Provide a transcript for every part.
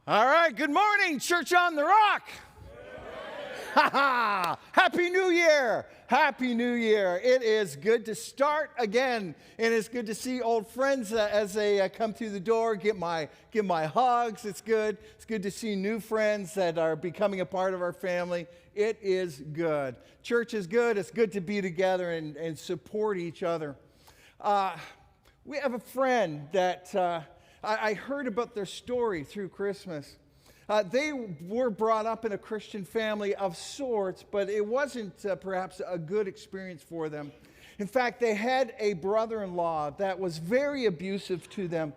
All right, good morning, Church on the Rock. Ha ha! Happy New Year! Happy New Year. It is good to start again, and it's good to see old friends as they come through the door, give my hugs. It's good. It's good to see new friends that are becoming a part of our family. It is good. Church is good. It's good to be together and support each other. We have a friend that I heard about their story through Christmas. They were brought up in a Christian family of sorts, but it wasn't perhaps a good experience for them. In fact, they had a brother-in-law that was very abusive to them.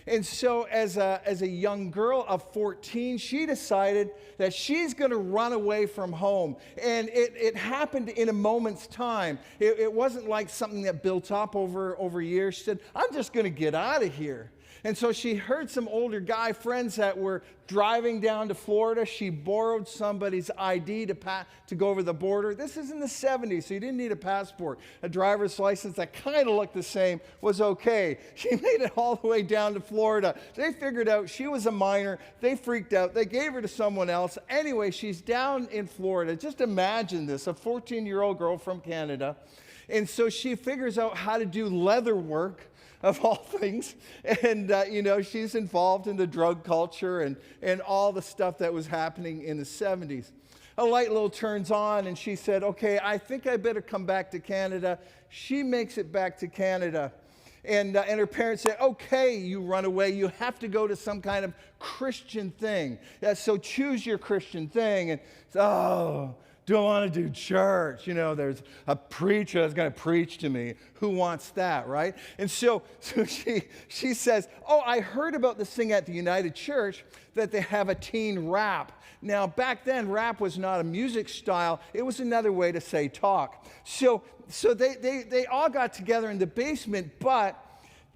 And so as a young girl of 14, she decided that she's going to run away from home. And it happened in a moment's time. It wasn't like something that built up over years. She said, I'm just going to get out of here. And so she heard some older guy friends that were driving down to Florida. She borrowed somebody's ID to go over the border. This is in the 70s, so you didn't need a passport. A driver's license that kind of looked the same was okay. She made it all the way down to Florida. They figured out she was a minor. They freaked out. They gave her to someone else. Anyway, she's down in Florida. Just imagine this, a 14-year-old girl from Canada. And so she figures out how to do leather work, of all things, and she's involved in the drug culture and all the stuff that was happening in the 70s. A light little turns on, and she said, okay, I think I better come back to Canada. She makes it back to Canada, and her parents say, okay, you run away. You have to go to some kind of Christian thing. So choose your Christian thing. And don't want to do church. There's a preacher that's going to preach to me. Who wants that, right? And so she says, I heard about this thing at the United Church that they have a teen rap. Now, back then, rap was not a music style. It was another way to say talk. So they all got together in the basement, but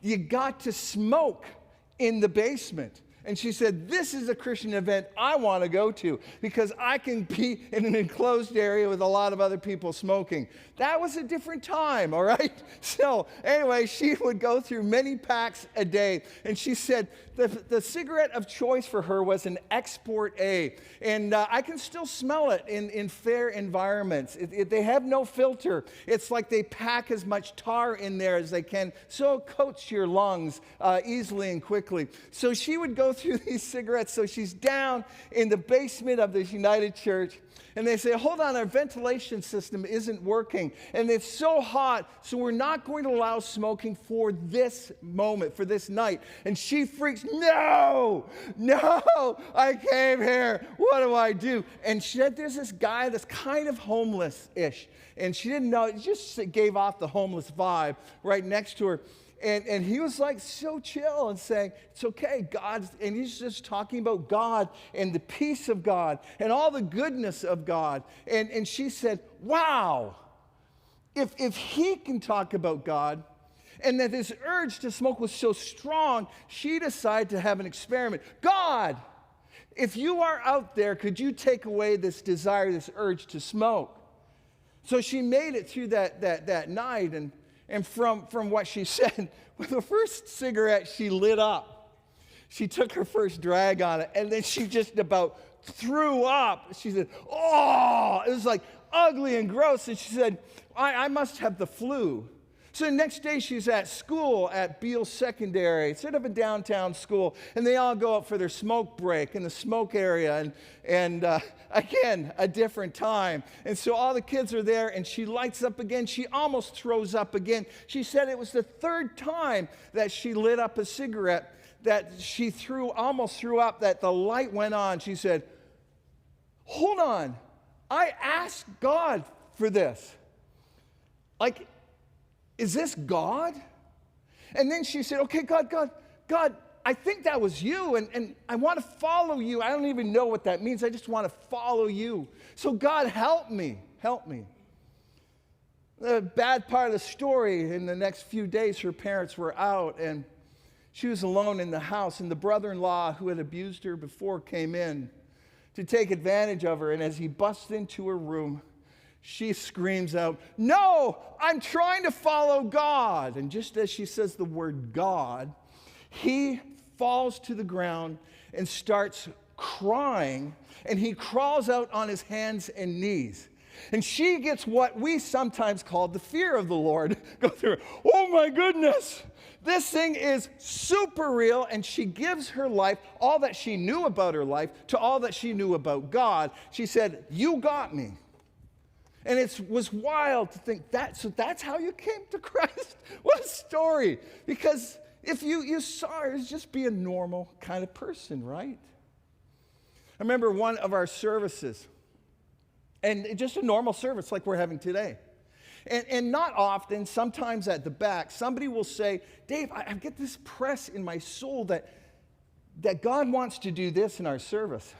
you got to smoke in the basement. And she said, this is a Christian event I want to go to because I can be in an enclosed area with a lot of other people smoking. That was a different time, all right? So anyway, she would go through many packs a day. And she said the cigarette of choice for her was an Export A. And I can still smell it in fair environments. They have no filter. It's like they pack as much tar in there as they can, so it coats your lungs easily and quickly. So she would go through these cigarettes. So she's down in the basement of this United Church, and they say, hold on, our ventilation system isn't working, and it's so hot, so we're not going to allow smoking for this moment, for this night. And she freaks, no, I came here, what do I do? And she said, there's this guy that's kind of homeless-ish, and she didn't know, it just gave off the homeless vibe right next to her. And he was like so chill and saying, it's okay, God. And he's just talking about God and the peace of God and all the goodness of God. And she said, wow, if he can talk about God and that his urge to smoke was so strong, she decided to have an experiment. God, if you are out there, could you take away this desire, this urge to smoke? So she made it through that night, and from what she said, with the first cigarette she lit up, she took her first drag on it, and then she just about threw up. She said, it was like ugly and gross. And she said, I must have the flu. So the next day she's at school at Beale Secondary, sort of a downtown school, and they all go out for their smoke break in the smoke area, and again, a different time. And so all the kids are there, and she lights up again. She almost throws up again. She said it was the third time that she lit up a cigarette that she almost threw up, that the light went on. She said, hold on, I asked God for this. Like, is this God? And then she said, okay, God, I think that was you, and I want to follow you. I don't even know what that means. I just want to follow you. So God, help me. The bad part of the story, in the next few days, her parents were out, and she was alone in the house, and the brother-in-law who had abused her before came in to take advantage of her, and as he busts into her room, she screams out, no, I'm trying to follow God. And just as she says the word God, he falls to the ground and starts crying, and he crawls out on his hands and knees. And she gets what we sometimes call the fear of the Lord go through. Oh my goodness, this thing is super real. And she gives her life, all that she knew about her life, to all that she knew about God. She said, you got me. And it was wild to think so that's how you came to Christ? What a story. Because if you saw her as just be a normal kind of person, right? I remember one of our services, and just a normal service like we're having today. And not often, sometimes at the back, somebody will say, Dave, I get this press in my soul that God wants to do this in our service.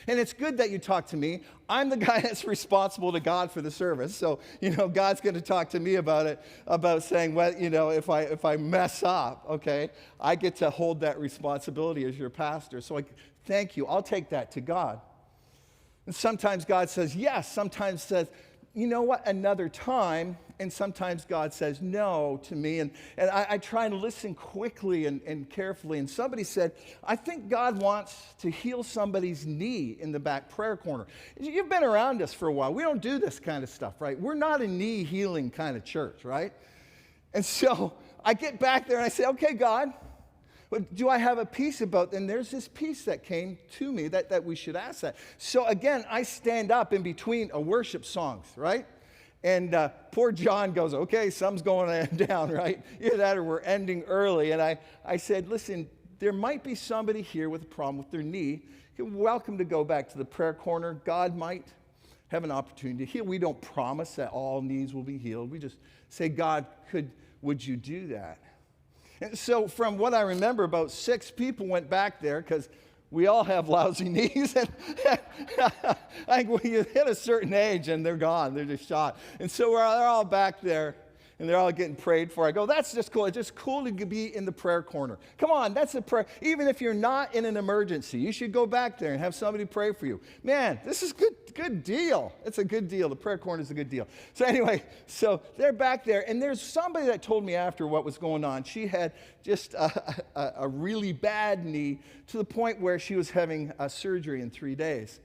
And it's good that you talk to me. I'm the guy that's responsible to God for the service. So, God's going to talk to me about it, about saying, well, if I mess up, okay, I get to hold that responsibility as your pastor. So thank you. I'll take that to God. And sometimes God says yes. Sometimes says, you know what, another time. And sometimes God says no to me. And I try and listen quickly and carefully. And somebody said, I think God wants to heal somebody's knee in the back prayer corner. You've been around us for a while. We don't do this kind of stuff, right? We're not a knee healing kind of church, right? And so I get back there and I say, okay, God, do I have a piece about, and there's this piece that came to me that we should ask that. So again, I stand up in between a worship songs, right? And poor John goes, okay, something's going down, right? Either that or we're ending early. And I said, listen, there might be somebody here with a problem with their knee. You're welcome to go back to the prayer corner. God might have an opportunity to heal. We don't promise that all knees will be healed. We just say, God, would you do that? And so from what I remember, about 6 people went back there because we all have lousy knees. And I think when you hit a certain age and they're gone, they're just shot. And so they're all back there and they're all getting prayed for. I go, that's just cool. It's just cool to be in the prayer corner. Come on, that's a prayer. Even if you're not in an emergency, you should go back there and have somebody pray for you. Man, this is good deal. It's a good deal. The prayer corner is a good deal. So anyway, so they're back there, and there's somebody that told me after what was going on. She had just a really bad knee to the point where she was having a surgery in 3 days.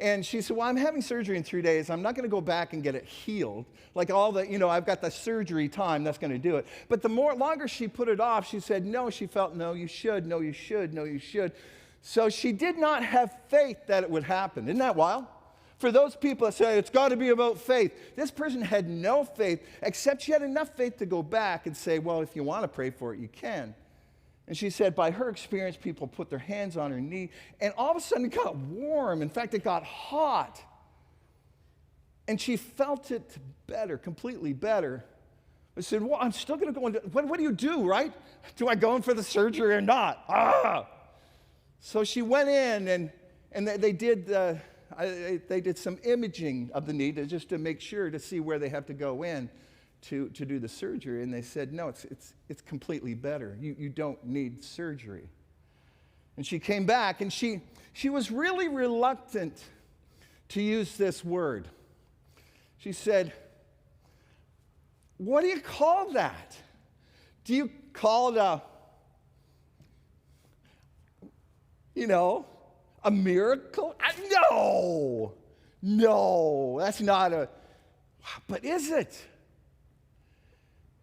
And she said, well, I'm having surgery in 3 days. I'm not going to go back and get it healed. Like all the, I've got the surgery time that's going to do it. But the longer she put it off, she said, no, she felt, no, you should, no, you should, no, you should. So she did not have faith that it would happen. Isn't that wild? For those people that say, it's got to be about faith, this person had no faith, except she had enough faith to go back and say, well, if you want to pray for it, you can. And she said, by her experience, people put their hands on her knee, and all of a sudden it got warm. In fact, it got hot. And she felt it better, completely better. I said, well, I'm still going to go into, what do you do, right? Do I go in for the surgery or not? So she went in, and they did some imaging of the knee just to make sure to see where they have to go in to do the surgery. And they said, no, it's completely better. You don't need surgery. And she came back, and she was really reluctant to use this word. She said, what do you call that? Do you call it a miracle? No, that's not but is it?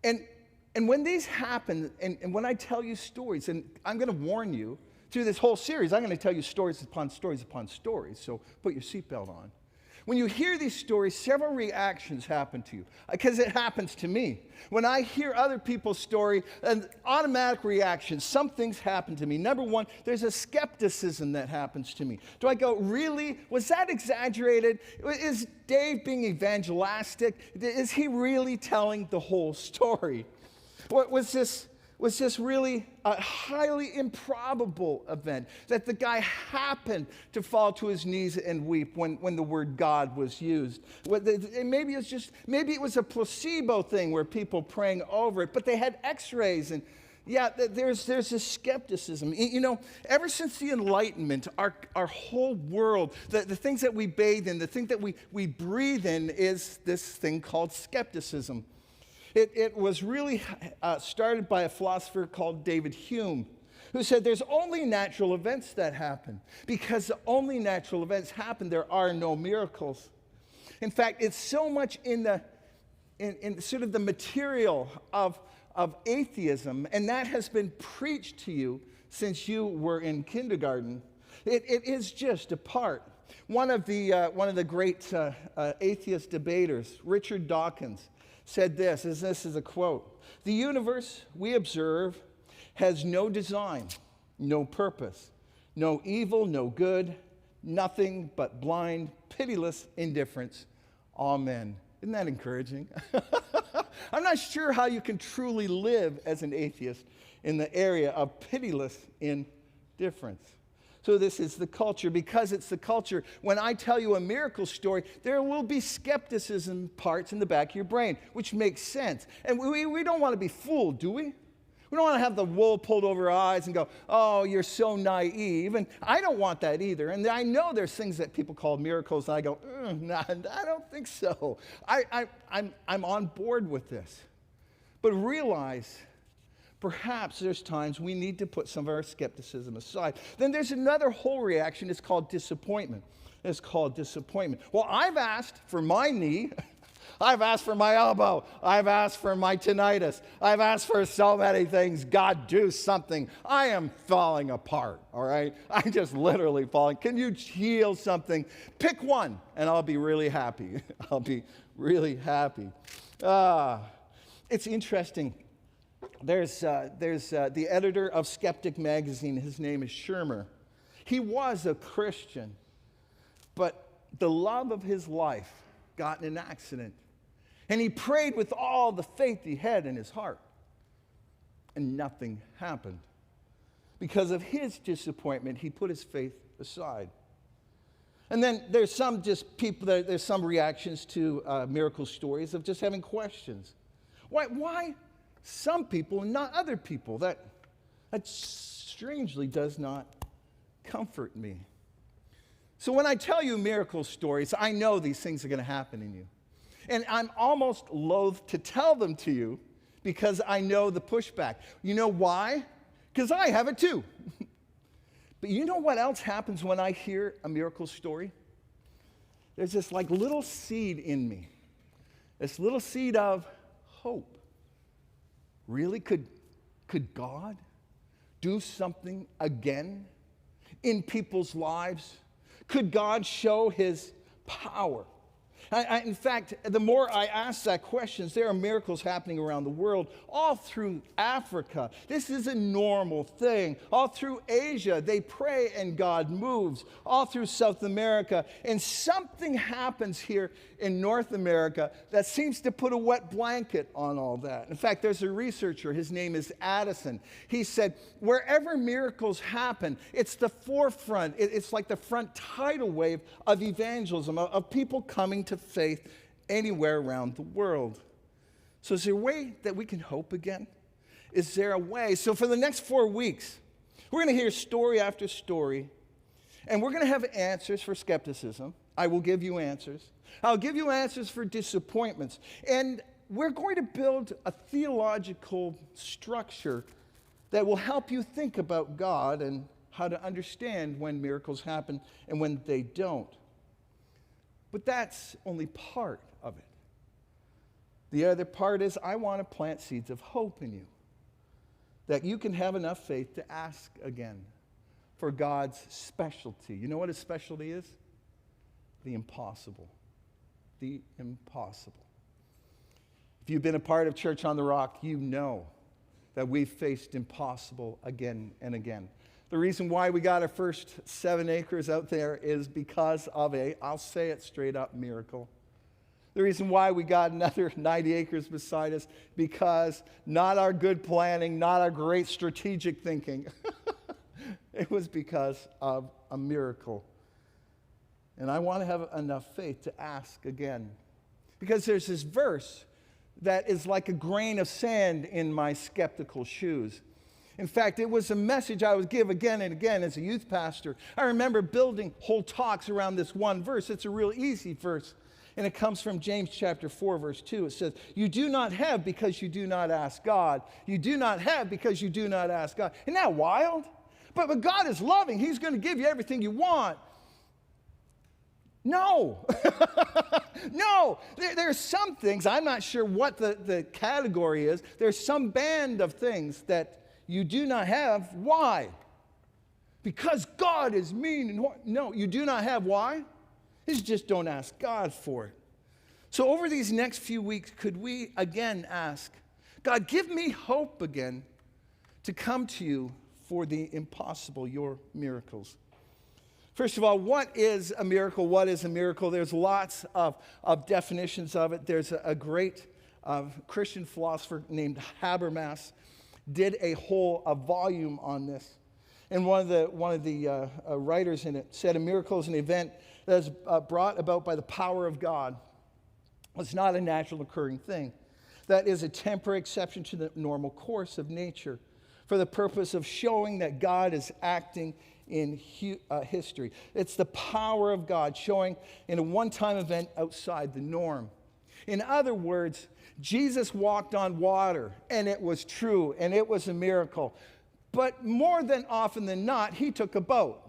And when these happen, and when I tell you stories, and I'm going to warn you, through this whole series, I'm going to tell you stories upon stories upon stories, so put your seatbelt on. When you hear these stories, several reactions happen to you, because it happens to me. When I hear other people's story, an automatic reaction, some things happen to me. Number one, there's a skepticism that happens to me. Do I go, really? Was that exaggerated? Is Dave being evangelistic? Is he really telling the whole story? Was this really a highly improbable event, that the guy happened to fall to his knees and weep when the word God was used? Maybe it was a placebo thing where people praying over it, but they had x-rays, and yeah, there's a skepticism. Ever since the Enlightenment, our whole world, the things that we bathe in, the thing that we breathe in is this thing called skepticism. It was really started by a philosopher called David Hume. who said there's only natural events that happen. Because only natural events happen, there are no miracles. In fact, it's so much in sort of the material of atheism, and that has been preached to you since you were in kindergarten. It is just a part. One of the great atheist debaters, Richard Dawkins, said this is a quote: "The universe we observe has no design, no purpose, no evil, no good, nothing but blind, pitiless indifference. Amen." Isn't that encouraging? I'm not sure how you can truly live as an atheist in the area of pitiless indifference. So this is the culture. Because it's the culture, when I tell you a miracle story, there will be skepticism parts in the back of your brain, which makes sense. And we don't want to be fooled, do we? We don't want to have the wool pulled over our eyes and go, "Oh, you're so naive." And I don't want that either. And I know there's things that people call miracles, and I go, "Nah, I don't think so." I'm on board with this. But realize, perhaps there's times we need to put some of our skepticism aside. Then there's another whole reaction. It's called disappointment. Well, I've asked for my knee. I've asked for my elbow. I've asked for my tinnitus. I've asked for so many things. God, do something. I am falling apart, all right? I'm just literally falling. Can you heal something? Pick one, and I'll be really happy. I'll be really happy. It's interesting. There's the editor of Skeptic magazine. His name is Shermer. He was a Christian, but the love of his life got in an accident. And he prayed with all the faith he had in his heart. And nothing happened. Because of his disappointment, he put his faith aside. And then there's some reactions to miracle stories of just having questions. Why some people and not other people? That strangely does not comfort me. So when I tell you miracle stories, I know these things are going to happen in you. And I'm almost loath to tell them to you because I know the pushback. You know why? Because I have it too. But you know what else happens when I hear a miracle story? There's this like little seed in me. This little seed of hope. Really? Could God do something again in people's lives? Could God show his power? In fact, the more I ask that question, there are miracles happening around the world, all through Africa. This is a normal thing. All through Asia, they pray and God moves. All through South America. And something happens here in North America that seems to put a wet blanket on all that. In fact, there's a researcher, his name is Addison. He said, wherever miracles happen, it's the forefront. It's like the front tidal wave of evangelism, of people coming to faith anywhere around the world. So is there a way that we can hope again? Is there a way? So for the next 4 weeks, we're going to hear story after story, and we're going to have answers for skepticism. I will give you answers. I'll give you answers for disappointments. And we're going to build a theological structure that will help you think about God and how to understand when miracles happen and when they don't. But that's only part of it. The other part is I want to plant seeds of hope in you, that you can have enough faith to ask again for God's specialty. You know what his specialty is? The impossible. The impossible. If you've been a part of Church on the Rock, you know that we've faced impossible again and again. The reason why we got our first 7 acres out there is because of I'll say it straight up, miracle. The reason why we got another 90 acres beside us, because not our good planning, not our great strategic thinking. It was because of a miracle. And I want to have enough faith to ask again. Because there's this verse that is like a grain of sand in my skeptical shoes. In fact, it was a message I would give again and again as a youth pastor. I remember building whole talks around this one verse. It's a real easy verse. And it comes from James chapter 4, verse 2. It says, you do not have because you do not ask God. You do not have because you do not ask God. Isn't that wild? But God is loving. He's going to give you everything you want. No. No. There's some things, I'm not sure what the category is. There's some band of things that you do not have. Why? Because God is mean. And no, you do not have. Why? Is just don't ask God for it. So over these next few weeks, could we again ask, God, give me hope again to come to you for the impossible, your miracles. First of all, what is a miracle? What is a miracle? There's lots of definitions of it. There's a great Christian philosopher named Habermas did a volume on this. And one of the writers in it said a miracle is an event that is brought about by the power of God. It's not a natural occurring thing. That is a temporary exception to the normal course of nature for the purpose of showing that God is acting in history. It's the power of God showing in a one-time event outside the norm. In other words, Jesus walked on water, and it was true, and it was a miracle. But more than often than not, he took a boat.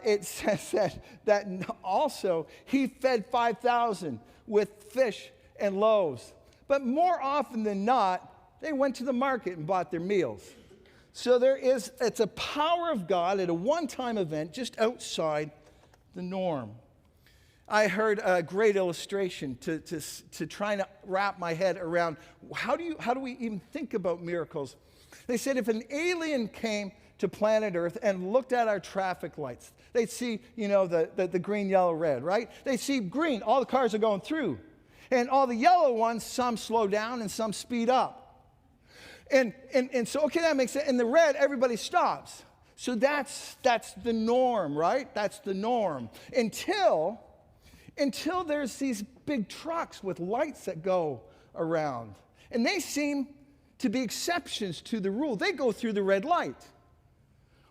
It says that also he fed 5,000 with fish and loaves. But more often than not, they went to the market and bought their meals. So it's a power of God at a one-time event just outside the norm. I heard a great illustration to try to wrap my head around how do we even think about miracles? They said if an alien came to planet Earth and looked at our traffic lights, they'd see, the green, yellow, red, right? They'd see green, all the cars are going through. And all the yellow ones, some slow down and some speed up. And so, okay, that makes sense. And the red, everybody stops. So that's the norm, right? That's the norm. Until there's these big trucks with lights that go around. And they seem to be exceptions to the rule. They go through the red light.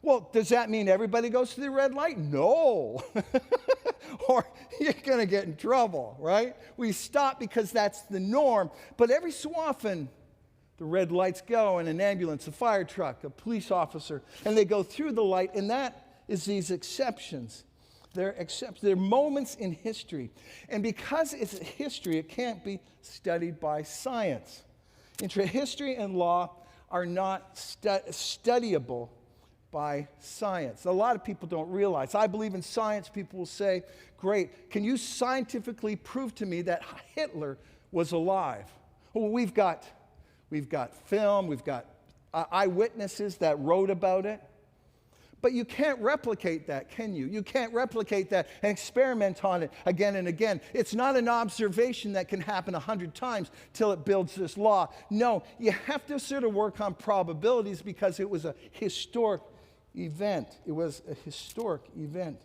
Well, does that mean everybody goes through the red light? No. Or you're going to get in trouble, right? We stop because that's the norm. But every so often, the red lights go, and an ambulance, a fire truck, a police officer, and they go through the light, and that is these exceptions. They're moments in history. And because it's history, it can't be studied by science. History and law are not studyable by science. A lot of people don't realize. I believe in science. People will say, great, can you scientifically prove to me that Hitler was alive? Well, we've got film, we've got eyewitnesses that wrote about it. But you can't replicate that, can you? You can't replicate that and experiment on it again and again. It's not an observation that can happen 100 times till it builds this law. No, you have to sort of work on probabilities because it was a historic event. It was a historic event.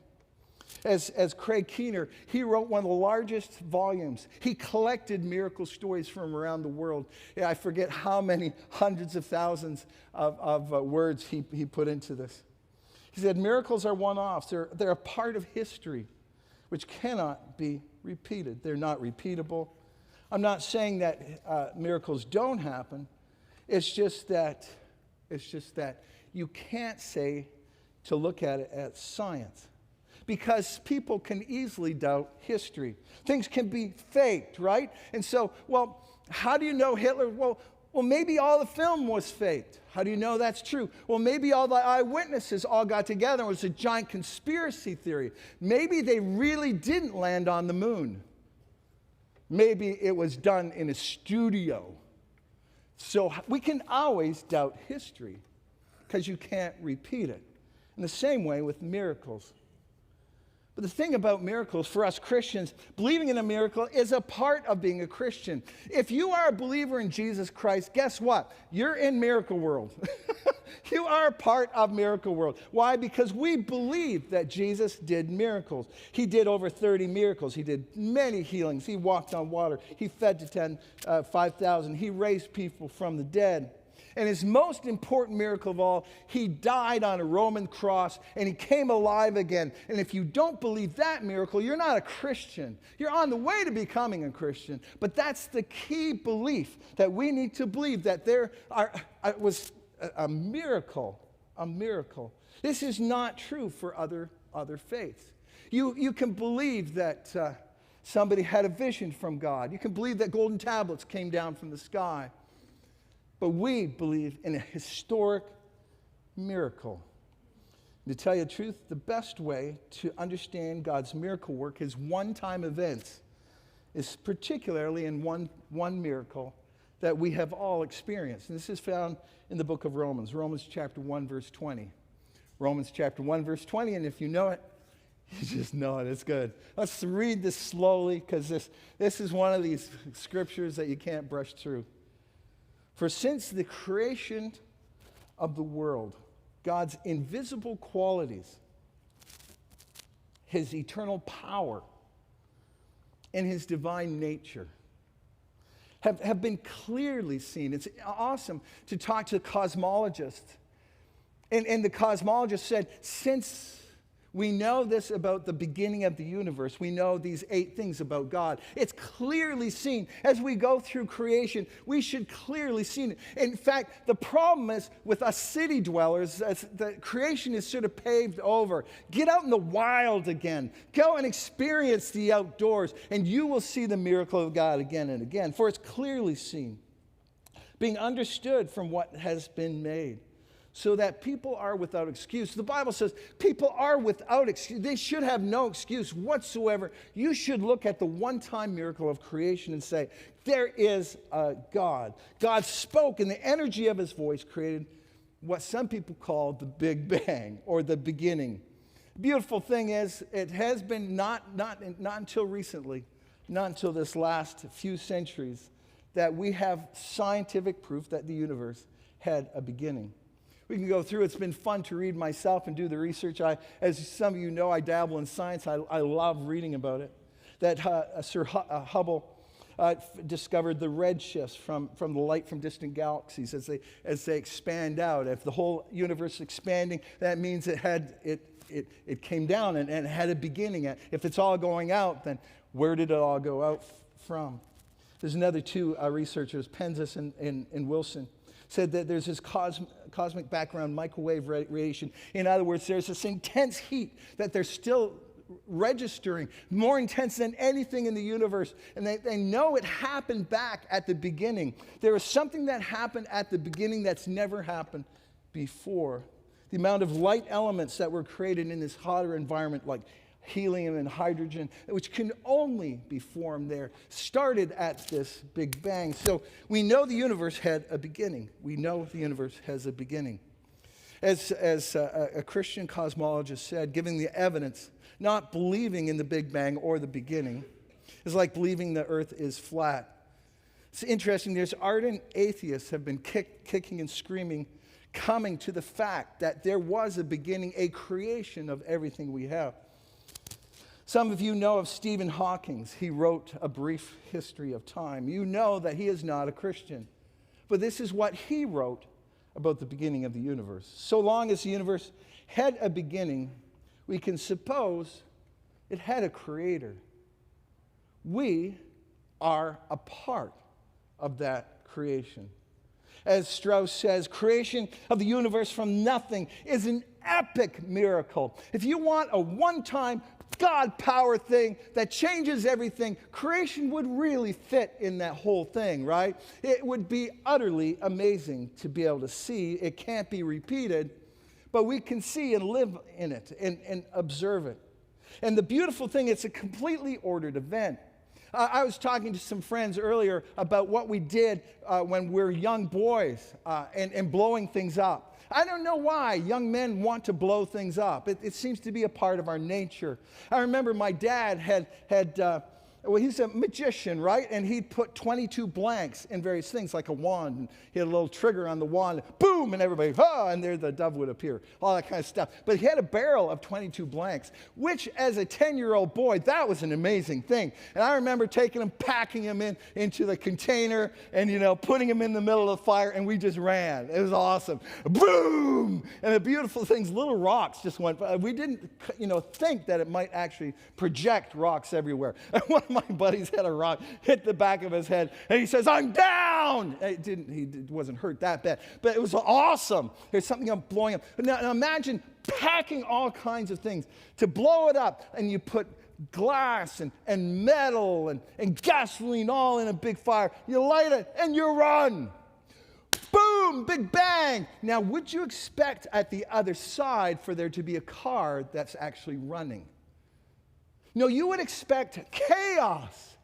As Craig Keener, he wrote one of the largest volumes. He collected miracle stories from around the world. Yeah, I forget how many hundreds of thousands of words he put into this. He said, miracles are one-offs. They're a part of history which cannot be repeated. They're not repeatable. I'm not saying that miracles don't happen. It's just that you can't say to look at it as science. Because people can easily doubt history. Things can be faked, right? And so, well, how do you know Hitler? Well, maybe all the film was faked. How do you know that's true? Well, maybe all the eyewitnesses all got together and it was a giant conspiracy theory. Maybe they really didn't land on the moon. Maybe it was done in a studio. So we can always doubt history because you can't repeat it. In the same way with miracles. But the thing about miracles, for us Christians, believing in a miracle is a part of being a Christian. If you are a believer in Jesus Christ, guess what? You're in miracle world. You are a part of miracle world. Why? Because we believe that Jesus did miracles. He did over 30 miracles. He did many healings. He walked on water. He fed to 5,000. He raised people from the dead. And his most important miracle of all, he died on a Roman cross and he came alive again. And if you don't believe that miracle, you're not a Christian. You're on the way to becoming a Christian. But that's the key belief that we need to believe, that there was a miracle, a miracle. This is not true for other faiths. You can believe that somebody had a vision from God. You can believe that golden tablets came down from the sky. But we believe in a historic miracle. To tell you the truth, the best way to understand God's miracle work, his one-time events, is particularly in one miracle that we have all experienced. And this is found in the book of Romans, Romans chapter 1, verse 20. Romans chapter 1, verse 20, and if you know it, you just know it. It's good. Let's read this slowly, because this is one of these scriptures that you can't brush through. For since the creation of the world, God's invisible qualities, his eternal power, and his divine nature have been clearly seen. It's awesome to talk to cosmologists. And the cosmologist said, since we know this about the beginning of the universe, we know these 8 things about God, it's clearly seen. As we go through creation, we should clearly see it. In fact, the problem is with us city dwellers, the creation is sort of paved over. Get out in the wild again. Go and experience the outdoors, and you will see the miracle of God again and again, for it's clearly seen, being understood from what has been made, so that people are without excuse. The Bible says people are without excuse. They should have no excuse whatsoever. You should look at the one-time miracle of creation and say, there is a God. God spoke, and the energy of his voice created what some people call the Big Bang, or the beginning. The beautiful thing is, it has been not until recently, not until this last few centuries, that we have scientific proof that the universe had a beginning. We can go through. It's been fun to read myself and do the research. As some of you know, I dabble in science. I love reading about it. That Sir Hubble discovered the redshifts from the light from distant galaxies as they expand out. If the whole universe is expanding, that means it came down and it had a beginning. If it's all going out, then where did it all go out from? There's another 2 researchers, Penzias and Wilson, said that there's this cosmic background microwave radiation. In other words, there's this intense heat that they're still registering, more intense than anything in the universe. And they know it happened back at the beginning. There is something that happened at the beginning that's never happened before. The amount of light elements that were created in this hotter environment, like helium and hydrogen, which can only be formed there, started at this Big Bang. So we know the universe had a beginning. We know the universe has a beginning. As a Christian cosmologist said, giving the evidence, not believing in the Big Bang or the beginning, is like believing the earth is flat. It's interesting, there's ardent atheists have been kicking and screaming, coming to the fact that there was a beginning, a creation of everything we have. Some of you know of Stephen Hawking. He wrote A Brief History of Time. You know that he is not a Christian. But this is what he wrote about the beginning of the universe. So long as the universe had a beginning, we can suppose it had a creator. We are a part of that creation. As Strauss says, creation of the universe from nothing is an epic miracle. If you want a one-time God power thing that changes everything, creation would really fit in that whole thing, right? It would be utterly amazing to be able to see. It can't be repeated, but we can see and live in it and observe it. And the beautiful thing, it's a completely ordered event. I was talking to some friends earlier about what we did when we were young boys and blowing things up. I don't know why young men want to blow things up. It seems to be a part of our nature. I remember my dad had Well, he's a magician, right? And he'd put 22 blanks in various things, like a wand. And he had a little trigger on the wand, boom, and everybody, and there the dove would appear, all that kind of stuff. But he had a barrel of 22 blanks, which as a 10-year-old boy, that was an amazing thing. And I remember taking him, packing him into the container, and, putting him in the middle of the fire, and we just ran. It was awesome. Boom! And the beautiful things, little rocks just went. We didn't, think that it might actually project rocks everywhere. And one of my buddies had a rock hit the back of his head, and he says, "I'm down!" He wasn't hurt that bad, but it was awesome. There's something I'm blowing up. But now imagine packing all kinds of things to blow it up, and you put glass and metal and gasoline all in a big fire. You light it, and you run. Boom, big bang. Now, would you expect at the other side for there to be a car that's actually running? No, you would expect chaos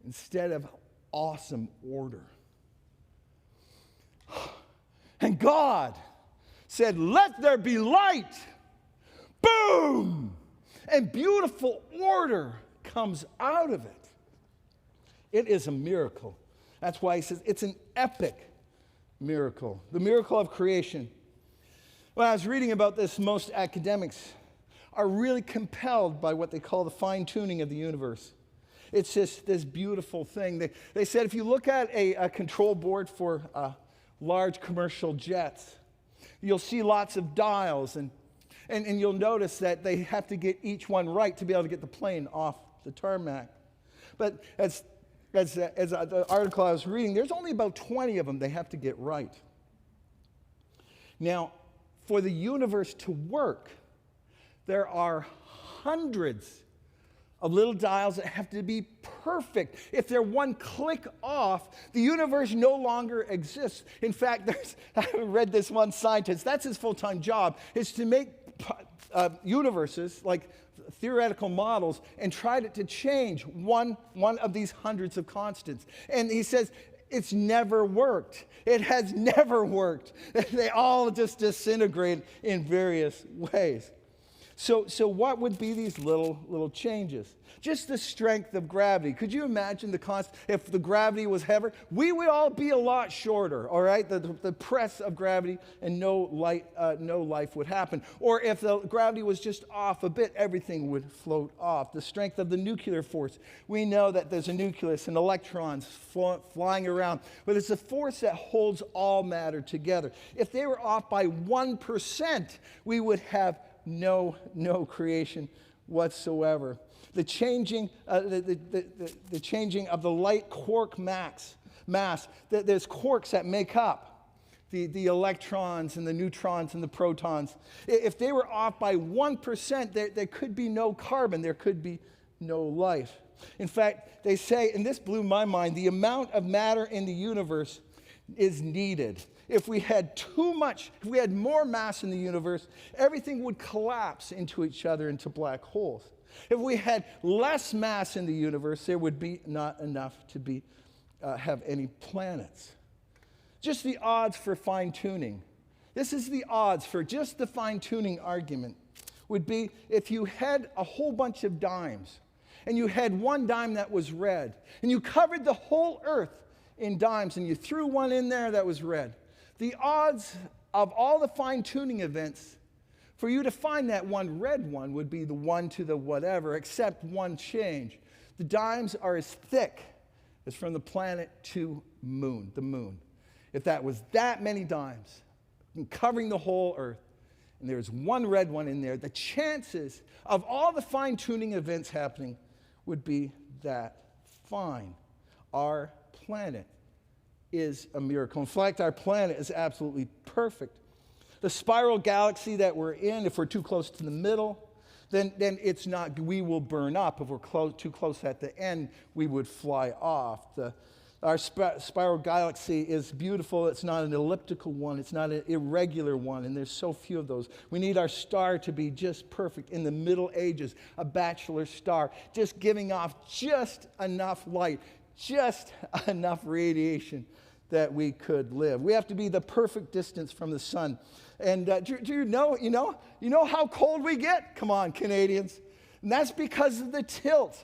instead of awesome order. And God said, "Let there be light." Boom! And beautiful order comes out of it. It is a miracle. That's why he says it's an epic miracle. The miracle of creation. When I was reading about this, most academics are really compelled by what they call the fine-tuning of the universe. It's just this beautiful thing. They said if you look at a control board for large commercial jets, you'll see lots of dials, and you'll notice that they have to get each one right to be able to get the plane off the tarmac. But as the article I was reading, there's only about 20 of them they have to get right. Now, for the universe to work, there are hundreds of little dials that have to be perfect. If they're one click off, the universe no longer exists. In fact, I read this one scientist, that's his full-time job, is to make universes, like theoretical models, and try to change one of these hundreds of constants. And he says, it's never worked. It has never worked. They all just disintegrate in various ways. So what would be these little changes? Just the strength of gravity. Could you imagine if the gravity was heavier? We would all be a lot shorter, all right? The press of gravity, and no life would happen. Or if the gravity was just off a bit, everything would float off. The strength of the nuclear force. We know that there's a nucleus and electrons flying around, but it's a force that holds all matter together. If they were off by 1%, we would have no creation whatsoever. The changing of the light quark mass. There's quarks that make up the electrons and the neutrons and the protons. If they were off by 1%, there could be no carbon. There could be no life. In fact, they say, and this blew my mind, the amount of matter in the universe is needed. If we had more mass in the universe, everything would collapse into each other, into black holes. If we had less mass in the universe, there would be not enough to have any planets. Just the odds for fine-tuning. This is the odds for just the fine-tuning argument would be if you had a whole bunch of dimes, and you had one dime that was red, and you covered the whole earth in dimes, and you threw one in there that was red. The odds of all the fine-tuning events for you to find that one red one would be the 1 to the whatever, except one change. The dimes are as thick as from the planet to the moon. If that was that many dimes covering the whole earth, and there's one red one in there, the chances of all the fine-tuning events happening would be that fine. Our planet is a miracle. In fact, our planet is absolutely perfect. The spiral galaxy that we're in, if we're too close to the middle, then it's not, we will burn up. If we're too close at the end, we would fly off. Our spiral galaxy is beautiful. It's not an elliptical one. It's not an irregular one, and there's so few of those. We need our star to be just perfect. In the Middle Ages, a bachelor star, just giving off just enough light, just enough radiation that we could live. We have to be the perfect distance from the sun. And do you know how cold we get? Come on, Canadians. And that's because of the tilt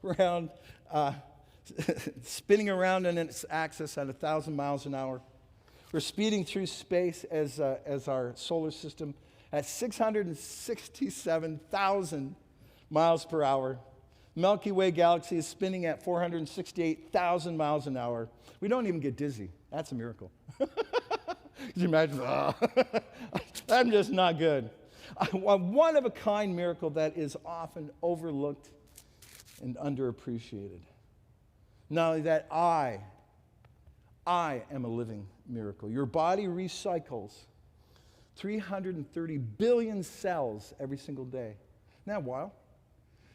around, spinning around in its axis at 1,000 miles an hour. We're speeding through space as our solar system at 667,000 miles per hour. Milky Way galaxy is spinning at 468,000 miles an hour. We don't even get dizzy. That's a miracle. Could you imagine? I'm just not good. A one-of-a-kind miracle that is often overlooked and underappreciated. Not only that, I am a living miracle. Your body recycles 330 billion cells every single day. Isn't that wild?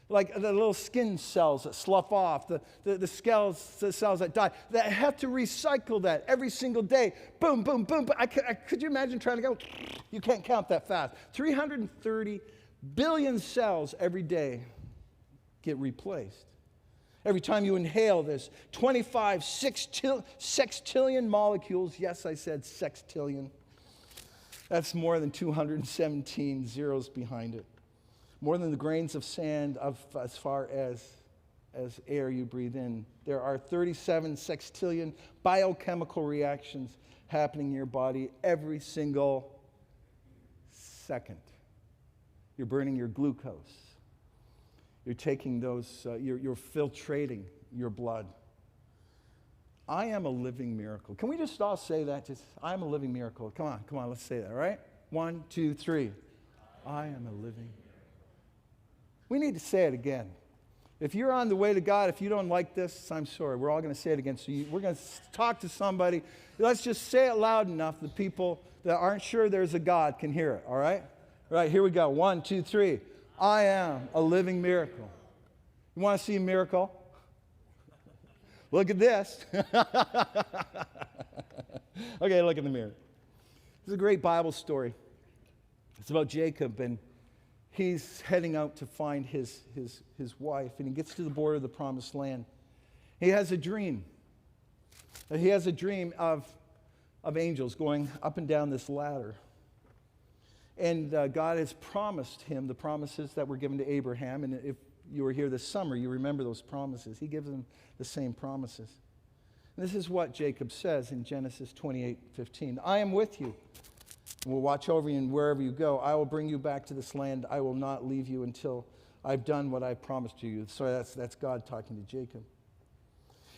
Like the little skin cells that slough off, the cells that die, that have to recycle that every single day. Boom, boom, boom. Could you imagine trying to go? You can't count that fast. 330 billion cells every day get replaced. Every time you inhale this, 25 sextillion molecules. Yes, I said sextillion. That's more than 217 zeros behind it. More than the grains of sand as far as air you breathe in. There are 37 sextillion biochemical reactions happening in your body every single second. You're burning your glucose. You're taking those, you're filtrating your blood. I am a living miracle. Can we just all say that? Just, I am a living miracle. Come on, let's say that, all right? 1, 2, 3. I am a living miracle. We need to say it again. If you're on the way to God, if you don't like this, I'm sorry. We're all going to say it again. So we're going to talk to somebody. Let's just say it loud enough the people that aren't sure there's a God can hear it, all right? All right, here we go. 1, 2, 3. I am a living miracle. You want to see a miracle? Look at this. Okay, look in the mirror. This is a great Bible story. It's about Jacob, and he's heading out to find his wife, and he gets to the border of the promised land. He has a dream. He has a dream of angels going up and down this ladder. And God has promised him the promises that were given to Abraham. And if you were here this summer, you remember those promises. He gives them the same promises. And this is what Jacob says in Genesis 28:15. I am with you and will watch over you, and wherever you go, I will bring you back to this land. I will not leave you until I've done what I promised to you. So that's God talking to Jacob.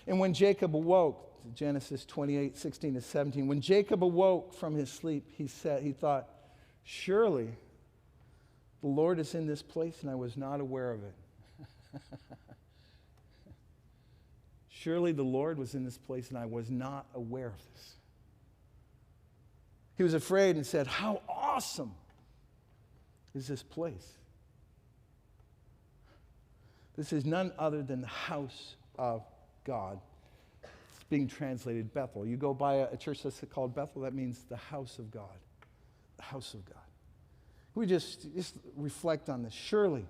And when Jacob awoke, Genesis 28:16-17, when Jacob awoke from his sleep, he thought, surely the Lord is in this place, and I was not aware of it. Surely the Lord was in this place, and I was not aware of this. He was afraid and said, how awesome is this place? This is none other than the house of God. It's being translated Bethel. You go by a church that's called Bethel, that means the house of God. The house of God. We just reflect on this. Surely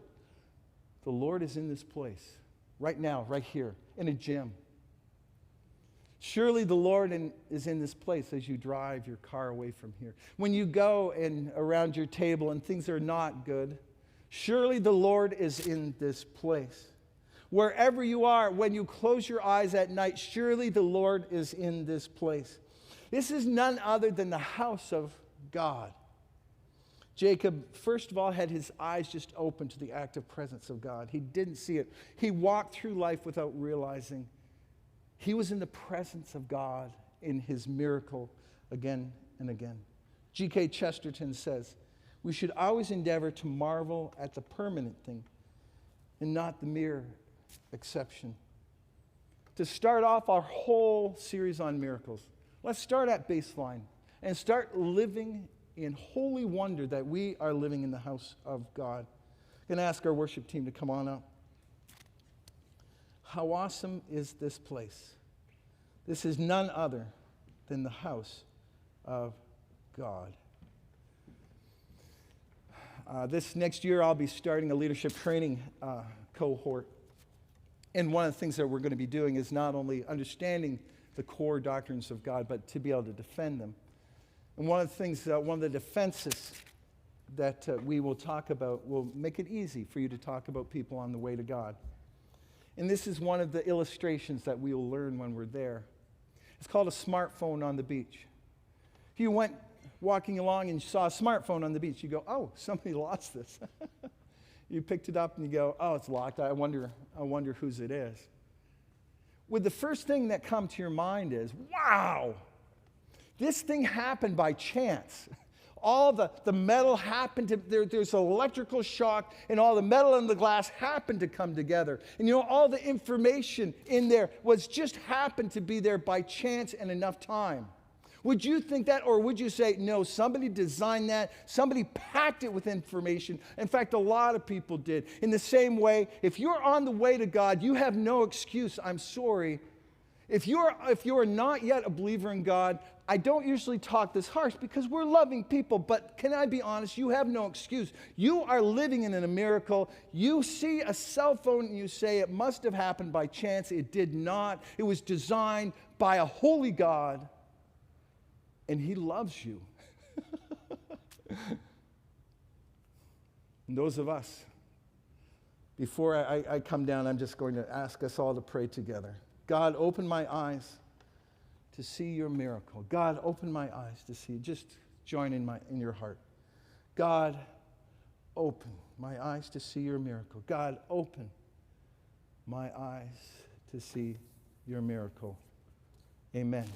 the Lord is in this place, right now, right here, in a gym. Surely the Lord is in this place as you drive your car away from here. When you go and around your table and things are not good, surely the Lord is in this place. Wherever you are, when you close your eyes at night, surely the Lord is in this place. This is none other than the house of God. Jacob, first of all, had his eyes just open to the active presence of God. He didn't see it. He walked through life without realizing he was in the presence of God in his miracle again and again. G.K. Chesterton says, we should always endeavor to marvel at the permanent thing and not the mere exception. To start off our whole series on miracles, let's start at baseline and start living in holy wonder that we are living in the house of God. I'm going to ask our worship team to come on up. How awesome is this place? This is none other than the house of God. This next year, I'll be starting a leadership training cohort. And one of the things that we're going to be doing is not only understanding the core doctrines of God, but to be able to defend them. And one of the things, one of the defenses that we will talk about will make it easy for you to talk about people on the way to God. And this is one of the illustrations that we will learn when we're there. It's called a smartphone on the beach. If you went walking along and you saw a smartphone on the beach, you go, oh, somebody lost this. You picked it up and you go, oh, it's locked. I wonder whose it is. Well, the first thing that comes to your mind is, wow, this thing happened by chance. All the metal happened to, there's an electrical shock, and all the metal and the glass happened to come together. And all the information in there just happened to be there by chance and enough time. Would you think that, or would you say, no, somebody designed that, somebody packed it with information? In fact, a lot of people did. In the same way, if you're on the way to God, you have no excuse. I'm sorry. If you are not yet a believer in God, I don't usually talk this harsh because we're loving people, but can I be honest? You have no excuse. You are living in a miracle. You see a cell phone and you say it must have happened by chance. It did not. It was designed by a holy God, and He loves you. And those of us, before I come down, I'm just going to ask us all to pray together. God, open my eyes to see your miracle. God, open my eyes to see. Just join in your heart. God, open my eyes to see your miracle. God, open my eyes to see your miracle. Amen.